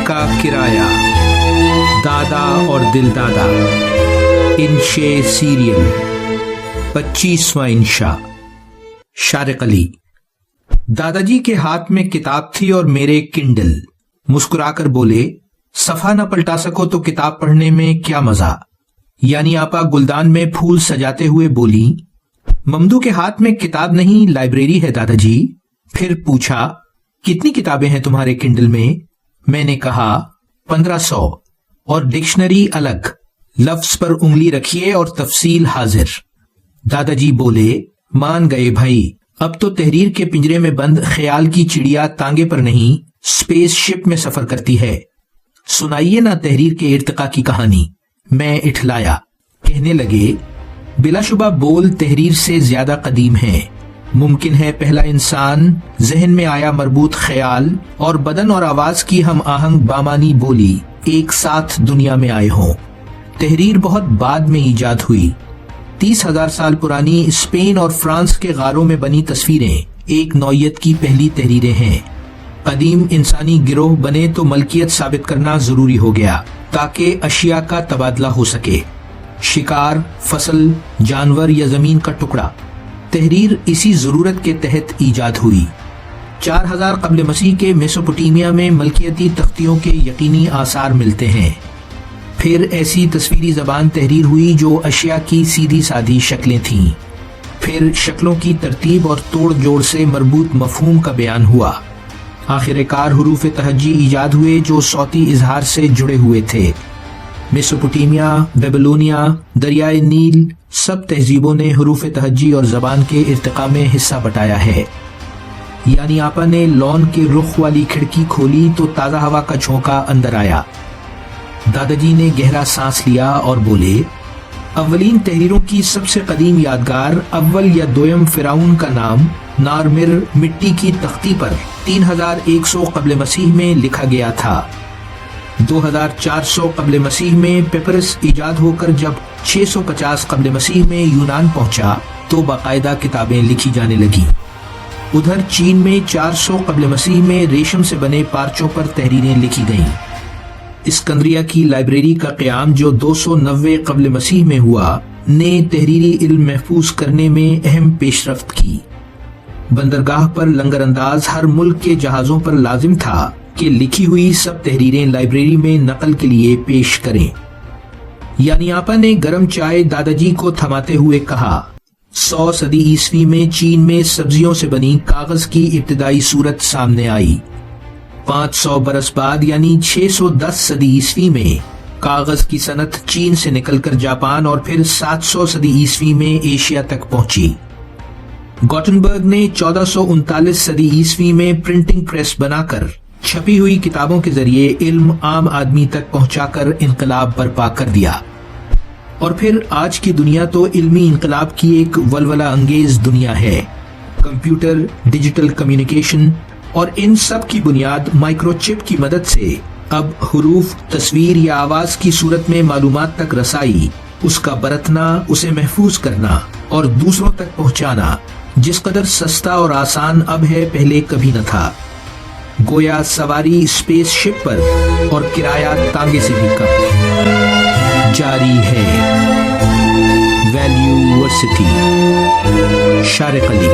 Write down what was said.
کا کرایہ، دادا اور دل دادا، انشے سیریل، 25واں انشا۔ شارق علی: دادا جی کے ہاتھ میں کتاب تھی اور میرے کنڈل۔ مسکرا کر بولے، صفحہ نہ پلٹا سکو تو کتاب پڑھنے میں کیا مزہ؟ یعنی آپا گلدان میں پھول سجاتے ہوئے بولی، ممدو کے ہاتھ میں کتاب نہیں لائبریری ہے دادا جی۔ پھر پوچھا، کتنی کتابیں ہیں تمہارے کنڈل میں؟ میں نے کہا 1500، اور ڈکشنری الگ، لفظ پر انگلی رکھیے اور تفصیل حاضر۔ دادا جی بولے، مان گئے بھائی، اب تو تحریر کے پنجرے میں بند خیال کی چڑیا تانگے پر نہیں اسپیس شپ میں سفر کرتی ہے۔ سنائیے نا تحریر کے ارتقاء کی کہانی۔ میں اٹھلایا۔ کہنے لگے، بلا شبہ بول تحریر سے زیادہ قدیم ہیں۔ ممکن ہے پہلا انسان ذہن میں آیا مربوط خیال اور بدن اور آواز کی ہم آہنگ بامانی بولی ایک ساتھ دنیا میں آئے ہوں۔ تحریر بہت بعد میں ایجاد ہوئی۔ 30,000 سال پرانی اسپین اور فرانس کے غاروں میں بنی تصویریں ایک نوعیت کی پہلی تحریریں ہیں۔ قدیم انسانی گروہ بنے تو ملکیت ثابت کرنا ضروری ہو گیا تاکہ اشیاء کا تبادلہ ہو سکے۔ شکار، فصل، جانور یا زمین کا ٹکڑا، تحریر اسی ضرورت کے تحت ایجاد ہوئی۔ 4000 قبل مسیح کے میسوپوٹیمیا میں ملکیتی تختیوں کے یقینی آثار ملتے ہیں۔ پھر ایسی تصویری زبان تحریر ہوئی جو اشیاء کی سیدھی سادھی شکلیں تھیں۔ پھر شکلوں کی ترتیب اور توڑ جوڑ سے مربوط مفہوم کا بیان ہوا۔ آخر کار حروف تہجی ایجاد ہوئے جو صوتی اظہار سے جڑے ہوئے تھے۔ میسوپوٹیمیا، بیبلونیا، دریائے نیل، سب تہذیبوں نے حروف تہجی اور زبان کے ارتقاء میں حصہ بٹایا ہے۔ یعنی آپا نے لون کے رخ والی کھڑکی کھولی تو تازہ ہوا کا جھونکا اندر آیا۔ دادا جی نے گہرا سانس لیا اور بولے، اولین تحریروں کی سب سے قدیم یادگار اول یا دویم فرعون کا نام نارمر مٹی کی تختی پر 3100 قبل مسیح میں لکھا گیا تھا۔ 2400 قبل مسیح میں پیپرس ایجاد ہو کر جب 650 قبل مسیح میں یونان پہنچا تو باقاعدہ کتابیں لکھی جانے لگیں۔ ادھر چین میں 400 قبل مسیح میں ریشم سے بنے پارچوں پر تحریریں لکھی گئیں۔ اسکندریہ کی لائبریری کا قیام جو 290 قبل مسیح میں ہوا نے تحریری علم محفوظ کرنے میں اہم پیش رفت کی۔ بندرگاہ پر لنگر انداز ہر ملک کے جہازوں پر لازم تھا کہ لکھی ہوئی سب تحریریں لائبریری میں نقل کے لیے پیش کریں۔ یعنی آپا نے گرم چائے دادا جی کو تھماتے ہوئے کہا، 100 صدی عیسوی میں چین میں سبزیوں سے بنی کاغذ کی ابتدائی صورت سامنے آئی۔ 500 برس بعد یعنی 610 صدی عیسوی میں کاغذ کی صنعت چین سے نکل کر جاپان اور پھر 700 صدی عیسوی میں ایشیا تک پہنچی۔ گوٹنبرگ نے 1439 صدی عیسوی میں پرنٹنگ پریس بنا کر چھپی ہوئی کتابوں کے ذریعے علم عام آدمی تک پہنچا کر انقلاب برپا کر دیا۔ اور پھر آج کی دنیا تو علمی انقلاب کی ایک ولولہ انگیز دنیا ہے۔ کمپیوٹر، ڈیجیٹل کمیونیکیشن اور ان سب کی بنیاد مائکرو چپ کی مدد سے اب حروف، تصویر یا آواز کی صورت میں معلومات تک رسائی، اس کا برتنا، اسے محفوظ کرنا اور دوسروں تک پہنچانا جس قدر سستا اور آسان اب ہے پہلے کبھی نہ تھا۔ گویا سواری اسپیس شپ پر اور کرایہ تانگے سے بھی کم جاری ہے۔ ویلیو ورسٹی، شارق علی۔